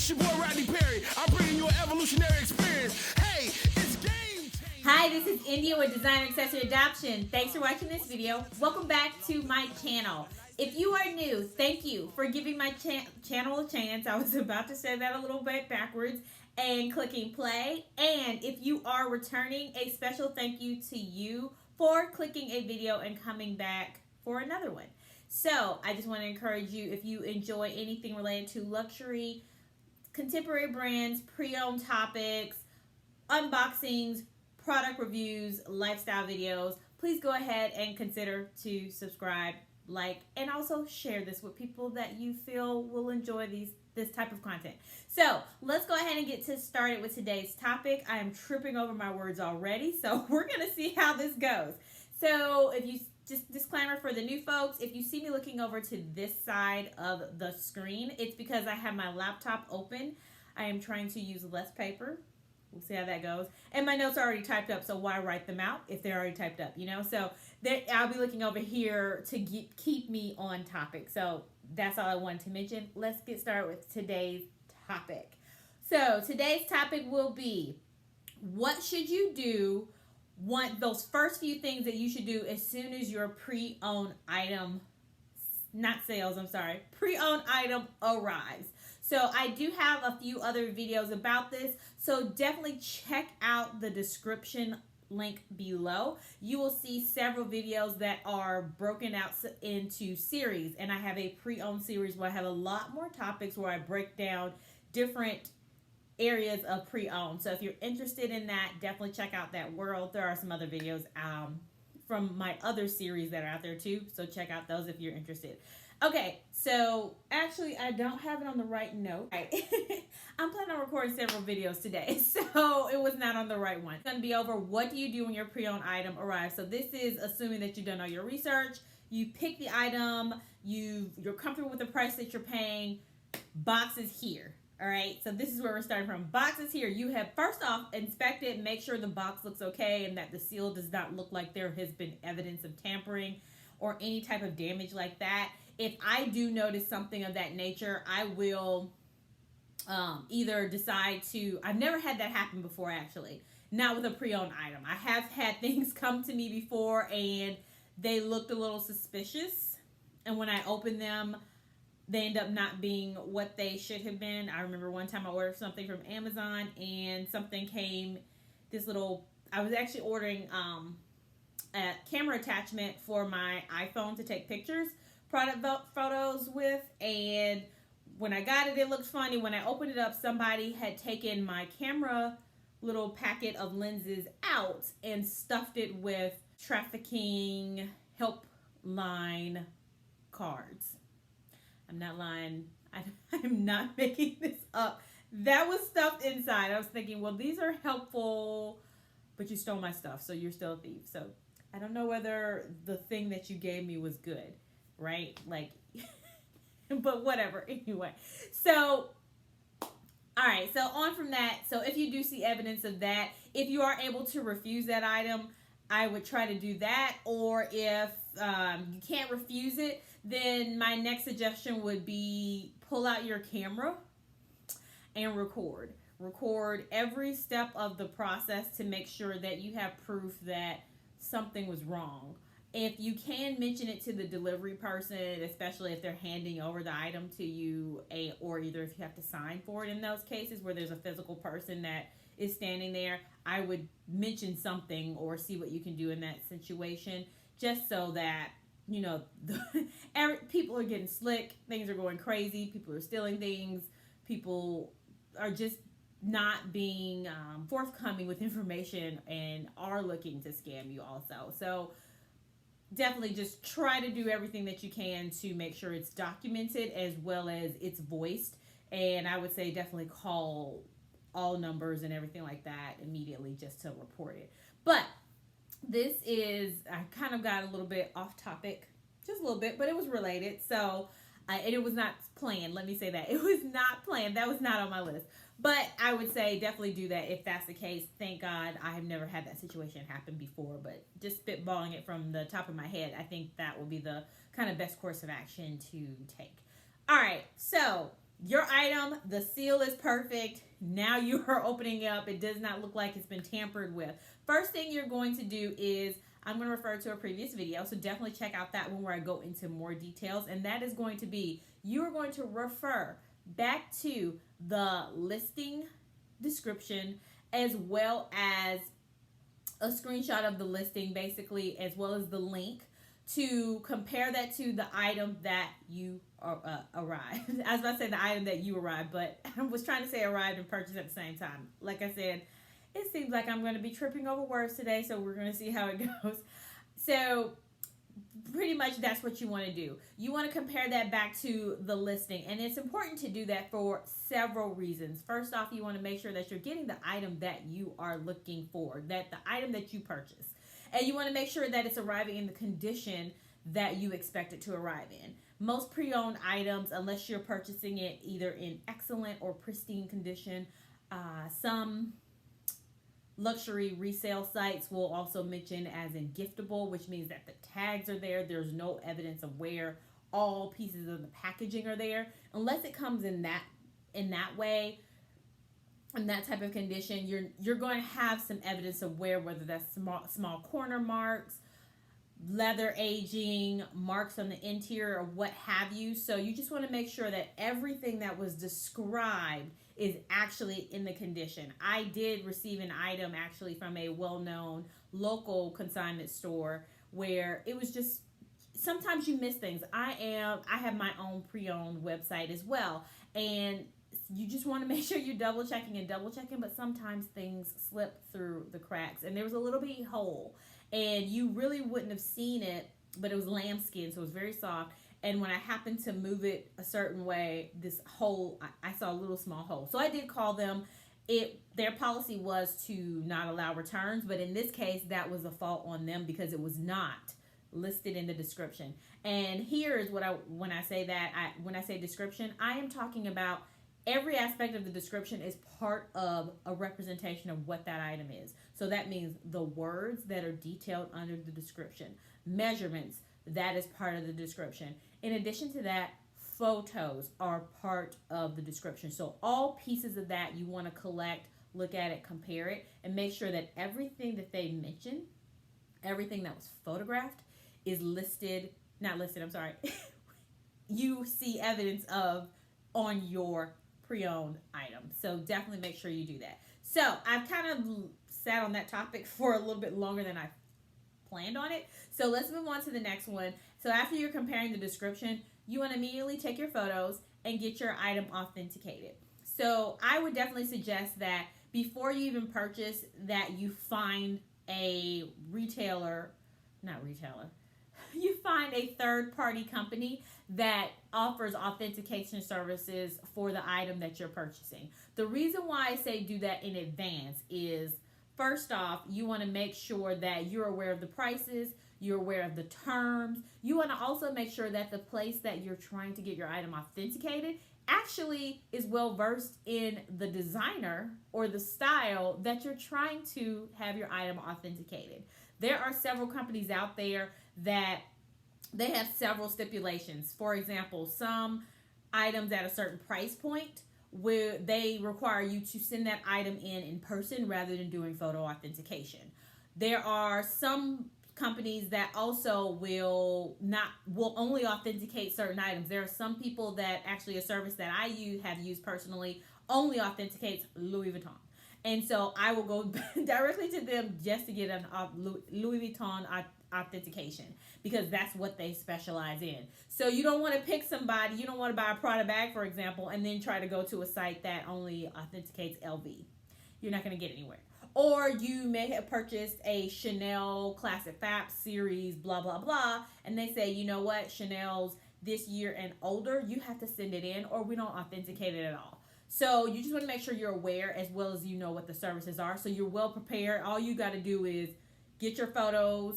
It's your boy Rodney Perry. I'm bringing you an evolutionary experience. Hey, it's game time. Hi, this is India with Designer Accessory Adoption. Thanks for watching this video. Welcome back to my channel. If you are new, thank you for giving my channel a chance. I was about to say that a little bit backwards. And clicking play. And if you are returning, a special thank you to you for clicking a video and coming back for another one. So I just want to encourage you, if you enjoy anything related to luxury, contemporary brands, pre-owned topics, unboxings, product reviews, lifestyle videos, please go ahead and consider to subscribe, like, and also share this with people that you feel will enjoy this type of content. So let's go ahead and get started with today's topic. I am tripping over my words already, so we're going to see how this goes. So if you just disclaimer for the new folks, if you see me looking over to this side of the screen, it's because I have my laptop open. I am trying to use less paper. We'll see how that goes. And my notes are already typed up, so why write them out if they're already typed up, you know? So I'll be looking over here to keep me on topic. So that's all I wanted to mention. Let's get started with today's topic. So today's topic will be, what should you do? Those first few things that you should do as soon as your pre-owned item, pre-owned item arrives. So I do have a few other videos about this, so definitely check out the description link below. You will see several videos that are broken out into series, and I have a pre-owned series where I have a lot more topics where I break down different areas of pre-owned. So if you're interested in that, definitely check out that world. There are some other videos from my other series that are out there too, so check out those if you're interested. Okay, so actually I don't have it on the right note. Right. I'm planning on recording several videos today, so it was not on the right one. It's going to be over what do you do when your pre-owned item arrives. So this is assuming that you've done all your research, you pick the item, you're comfortable with the price that you're paying, boxes here. All right, so this is where we're starting from. Boxes here. You have first off inspected, make sure the box looks okay and that the seal does not look like there has been evidence of tampering or any type of damage like that. If I do notice something of that nature, I will either decide to, I've never had that happen before actually, not with a pre-owned item. I have had things come to me before and they looked a little suspicious, and when I opened them, they end up not being what they should have been. I remember one time I ordered something from Amazon and something came, I was actually ordering a camera attachment for my iPhone to take product photos with, and when I got it, it looked funny. When I opened it up, somebody had taken my camera little packet of lenses out and stuffed it with trafficking helpline cards. I'm not lying. I'm not making this up. That was stuffed inside. I was thinking, well, these are helpful, but you stole my stuff, so you're still a thief. So I don't know whether the thing that you gave me was good, right? Like, but whatever. Anyway, so all right. So on from that. So if you do see evidence of that, if you are able to refuse that item, I would try to do that. Or if you can't refuse it, then my next suggestion would be pull out your camera and record. Record every step of the process to make sure that you have proof that something was wrong. If you can mention it to the delivery person, especially if they're handing over the item to you, or either if you have to sign for it in those cases where there's a physical person that is standing there, I would mention something or see what you can do in that situation, just so that, you know, people are getting slick, things are going crazy, people are stealing things, people are just not being forthcoming with information and are looking to scam you also. So definitely just try to do everything that you can to make sure it's documented as well as it's voiced. And I would say definitely call all numbers and everything like that immediately just to report it. But this is, I kind of got a little bit off topic, just a little bit, but it was related. So, and it was not planned. Let me say that. It was not planned. That was not on my list. But I would say definitely do that if that's the case. Thank God I have never had that situation happen before, but just spitballing it from the top of my head, I think that will be the kind of best course of action to take. All right, so your item, the seal is perfect. Now you are opening it up. It does not look like it's been tampered with. First thing you're going to do is, I'm going to refer to a previous video, so definitely check out that one where I go into more details. And that is going to be, you are going to refer back to the listing description as well as a screenshot of the listing, basically, as well as the link, to compare that to the item that you arrived. I was about to say the item that you arrived, but I was trying to say arrived and purchased at the same time. Like I said, it seems like I'm going to be tripping over words today, so we're going to see how it goes. So pretty much that's what you want to do. You want to compare that back to the listing, and it's important to do that for several reasons. First off, you want to make sure that you're getting the item that you are looking for, that the item that you purchase. And you want to make sure that it's arriving in the condition that you expect it to arrive in. Most pre-owned items, unless you're purchasing it either in excellent or pristine condition, some luxury resale sites will also mention as in giftable, which means that the tags are there. There's no evidence of where all pieces of the packaging are there. Unless it comes in that way, in that type of condition, you're going to have some evidence of whether that's small corner marks, leather aging, marks on the interior, or what have you. So you just want to make sure that everything that was described is actually in the condition. I did receive an item actually from a well-known local consignment store where it was just, sometimes you miss things. I have my own pre-owned website as well, and you just want to make sure you're double checking, but sometimes things slip through the cracks, and there was a little bitty hole, and you really wouldn't have seen it, but it was lambskin, so it was very soft. And when I happened to move it a certain way, this hole, I saw a little small hole. So I did call them. Their policy was to not allow returns, but in this case, that was a fault on them because it was not listed in the description. And here is when I say description, I am talking about every aspect of the description is part of a representation of what that item is. So that means the words that are detailed under the description, measurements, that is part of the description. In addition to that, photos are part of the description. So all pieces of that you want to collect, look at it, compare it, and make sure that everything that they mention, everything that was photographed, is you see evidence of on your pre-owned item. So definitely make sure you do that. So I've kind of sat on that topic for a little bit longer than I planned on it. So let's move on to the next one. So after you're comparing the description, you want to immediately take your photos and get your item authenticated. So I would definitely suggest that before you even purchase, that you find a you find a third-party company that offers authentication services for the item that you're purchasing. The reason why I say do that in advance is, first off, you want to make sure that you're aware of the prices, you're aware of the terms. You want to also make sure that the place that you're trying to get your item authenticated actually is well versed in the designer or the style that you're trying to have your item authenticated. There are several companies out there that they have several stipulations. For example, some items at a certain price point where they require you to send that item in person rather than doing photo authentication. There are some companies that also will only authenticate certain items. There are some people that actually, a service that I have used personally, only authenticates Louis Vuitton. And so I will go directly to them just to get an Louis Vuitton authentication, because that's what they specialize in. So you don't want to pick somebody, you don't want to buy a Prada bag, for example, and then try to go to a site that only authenticates LV. You're not going to get anywhere. Or you may have purchased a Chanel Classic Fap series, blah, blah, blah, and they say, you know what, Chanel's this year and older, you have to send it in, or we don't authenticate it at all. So you just want to make sure you're aware, as well as you know what the services are, so you're well prepared. All you got to do is get your photos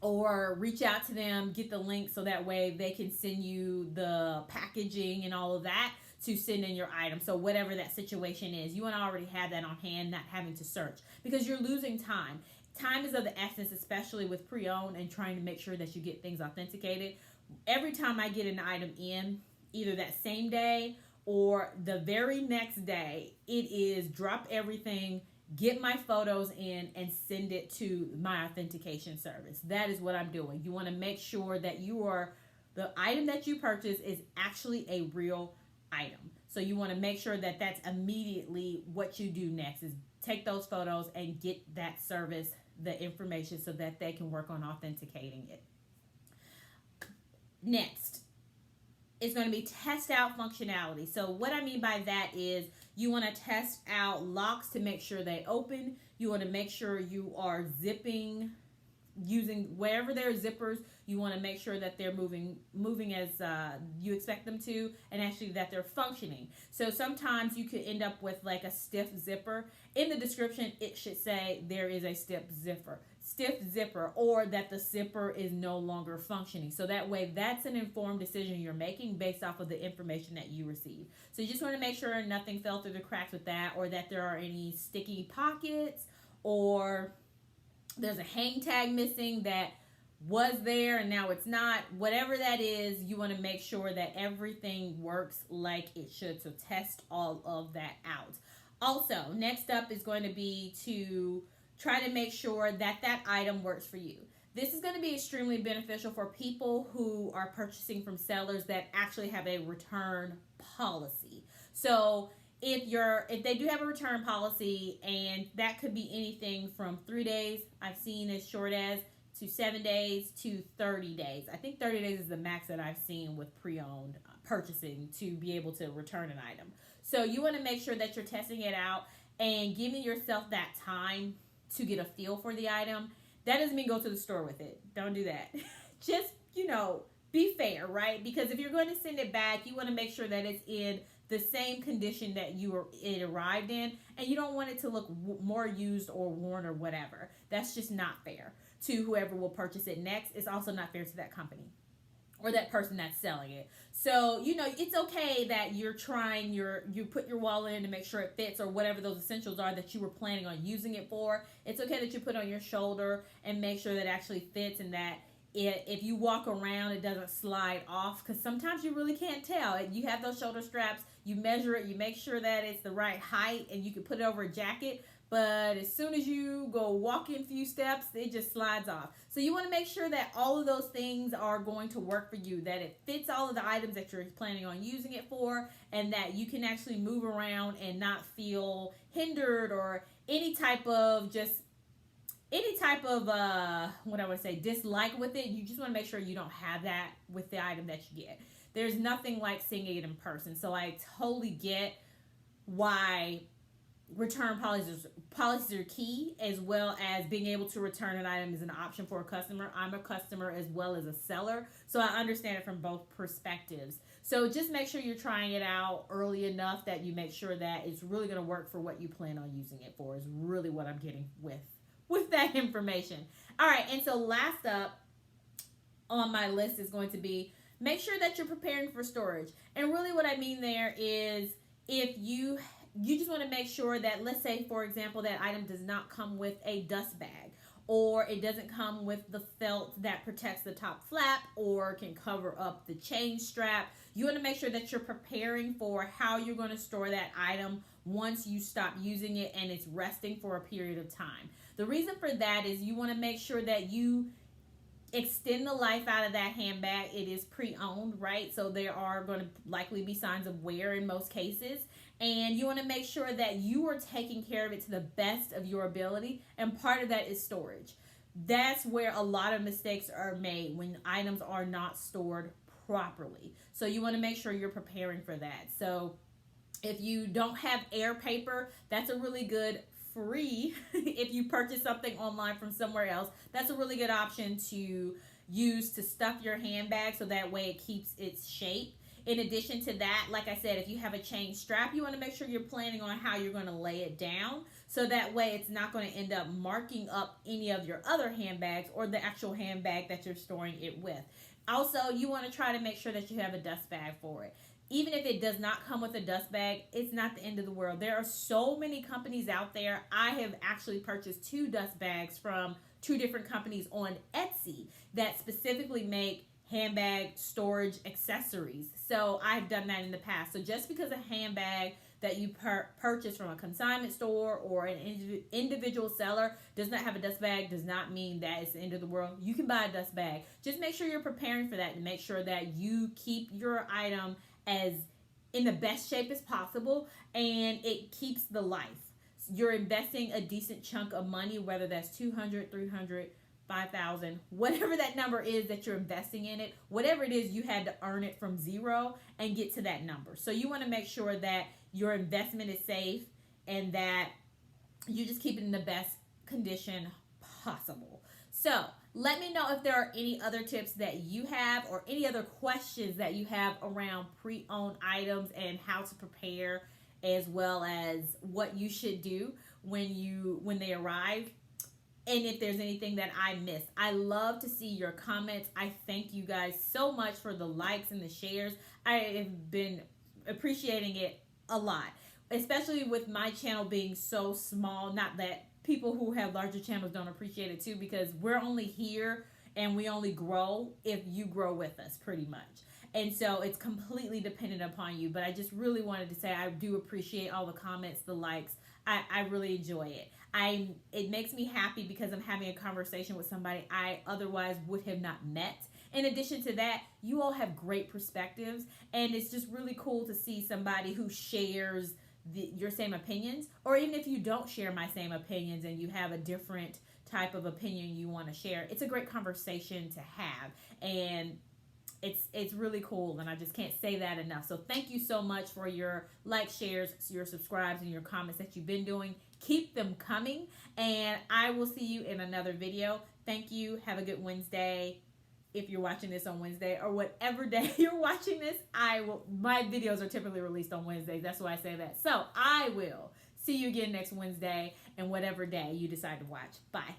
or reach out to them, get the link, so that way they can send you the packaging and all of that to send in your item. So whatever that situation is, you want to already have that on hand, not having to search, because you're losing time. Time is of the essence, especially with pre-owned and trying to make sure that you get things authenticated. Every time I get an item in, either that same day or the very next day, it is drop everything, get my photos in, and send it to my authentication service. That is what I'm doing. You want to make sure that the item that you purchase is actually a real item. So you want to make sure that that's immediately what you do next, is take those photos and get that service the information so that they can work on authenticating it. Next, it's going to be test out functionality. So what I mean by that is you want to test out locks to make sure they open. You want to make sure you are zipping using wherever there are zippers. You want to make sure that they're moving as you expect them to, and actually that they're functioning. So sometimes you could end up with like a stiff zipper. In the description, it should say there is a stiff zipper, or that the zipper is no longer functioning. So that way, that's an informed decision you're making based off of the information that you receive. So you just want to make sure nothing fell through the cracks with that, or that there are any sticky pockets, or there's a hang tag missing that was there and now it's not. Whatever that is, you want to make sure that everything works like it should. So test all of that out. Also, next up is going to be to try to make sure that that item works for you. This is going to be extremely beneficial for people who are purchasing from sellers that actually have a return policy. So if they do have a return policy, and that could be anything from 3 days, I've seen as short as, to 7 days to 30 days. I think 30 days is the max that I've seen with pre-owned purchasing to be able to return an item. So you want to make sure that you're testing it out and giving yourself that time to get a feel for the item. That doesn't mean go to the store with it. Don't do that. Just, be fair, right? Because if you're going to send it back, you want to make sure that it's in the same condition that it arrived in, and you don't want it to look more used or worn or whatever. That's just not fair to whoever will purchase it next. It's also not fair to that company or that person that's selling it. So, it's okay that you're trying you put your wallet in to make sure it fits, or whatever those essentials are that you were planning on using it for. It's okay that you put on your shoulder and make sure that it actually fits, and that if you walk around, it doesn't slide off, because sometimes you really can't tell. You have those shoulder straps, you measure it, you make sure that it's the right height, and you can put it over a jacket. But as soon as you go walk in a few steps, it just slides off. So you want to make sure that all of those things are going to work for you, that it fits all of the items that you're planning on using it for, and that you can actually move around and not feel hindered or any type of dislike with it. You just want to make sure you don't have that with the item that you get. There's nothing like seeing it in person. So I totally get why return policies are key, as well as being able to return an item is an option for a customer. I'm a customer as well as a seller, so I understand it from both perspectives. So just make sure you're trying it out early enough that you make sure that it's really going to work for what you plan on using it for, is really what I'm getting with that information. All right, and so last up on my list is going to be, make sure that you're preparing for storage. And really what I mean there is, if you just want to make sure that, let's say, for example, that item does not come with a dust bag, or it doesn't come with the felt that protects the top flap or can cover up the chain strap. You want to make sure that you're preparing for how you're going to store that item once you stop using it and it's resting for a period of time. The reason for that is you want to make sure that you extend the life out of that handbag. It is pre-owned, right? So there are going to likely be signs of wear in most cases. And you want to make sure that you are taking care of it to the best of your ability. And part of that is storage. That's where a lot of mistakes are made, when items are not stored properly. So you want to make sure you're preparing for that. So if you don't have air paper, that's a really good free, if you purchase something online from somewhere else, that's a really good option to use to stuff your handbag, so that way it keeps its shape. In addition to that, like I said, if you have a chain strap, you want to make sure you're planning on how you're going to lay it down, so that way it's not going to end up marking up any of your other handbags or the actual handbag that you're storing it with. Also, you want to try to make sure that you have a dust bag for it. Even if it does not come with a dust bag, it's not the end of the world. There are so many companies out there. I have actually purchased 2 dust bags from 2 different companies on Etsy that specifically make handbag storage accessories. So I've done that in the past. So just because a handbag that you purchase from a consignment store or an individual seller does not have a dust bag does not mean that it's the end of the world. You can buy a dust bag. Just make sure you're preparing for that and make sure that you keep your item as in the best shape as possible and it keeps the life. You're investing a decent chunk of money, whether that's 200, 300, 5,000, whatever that number is that you're investing in it, whatever it is, you had to earn it from zero and get to that number. So you want to make sure that your investment is safe and that you just keep it in the best condition possible. So let me know if there are any other tips that you have or any other questions that you have around pre-owned items and how to prepare, as well as what you should do when they arrive. And if there's anything that I missed. I love to see your comments. I thank you guys so much for the likes and the shares. I have been appreciating it a lot, especially with my channel being so small. Not that people who have larger channels don't appreciate it too, because we're only here and we only grow if you grow with us, pretty much. And so it's completely dependent upon you. But I just really wanted to say I do appreciate all the comments, the likes. I really enjoy it. It makes me happy because I'm having a conversation with somebody I otherwise would have not met. In addition to that, you all have great perspectives, and it's just really cool to see somebody who shares your same opinions, or even if you don't share my same opinions and you have a different type of opinion you want to share. It's a great conversation to have, and it's really cool, and I just can't say that enough. So thank you so much for your likes, shares, your subscribes, and your comments that you've been doing. Keep them coming, and I will see you in another video. Thank you. Have a good Wednesday. If you're watching this on Wednesday or whatever day you're watching this, my videos are typically released on Wednesdays. That's why I say that. So I will see you again next Wednesday and whatever day you decide to watch. Bye.